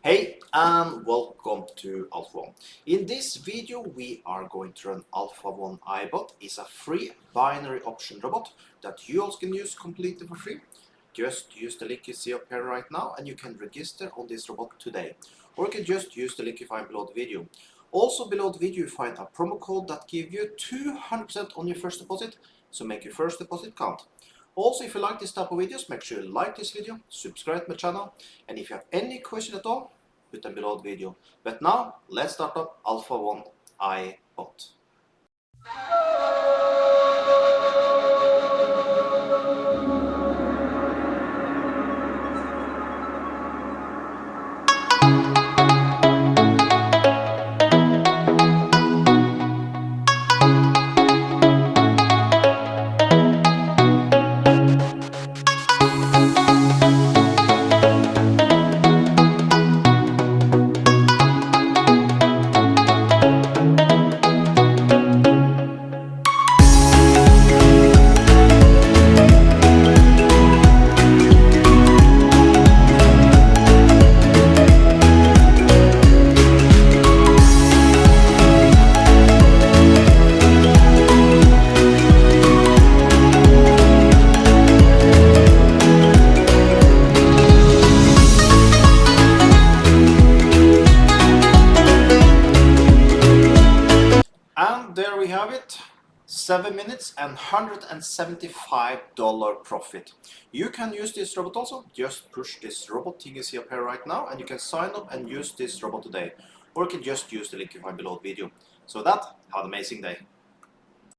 Hey and welcome to Alpha 1. In this video we are going to run Alpha 1 AIBot. It's a free binary option robot that you also can use completely for free. Just use the link you see up here right now and you can register on this robot today. Or you can just use the link you find below the video. Also below the video you find a promo code that gives you 200% on your first deposit, so make your first deposit count. Also, if you like this type of videos, make sure you like this video, subscribe to my channel, and if you have any question at all, put them below the video. But now, let's start up Alpha 1 AIBot. And there we have it, 7 minutes and $175 profit. You can use this robot also, just push this robot thing you see up here right now and you can sign up and use this robot today. Or you can just use the link you find below the video. So that, have an amazing day.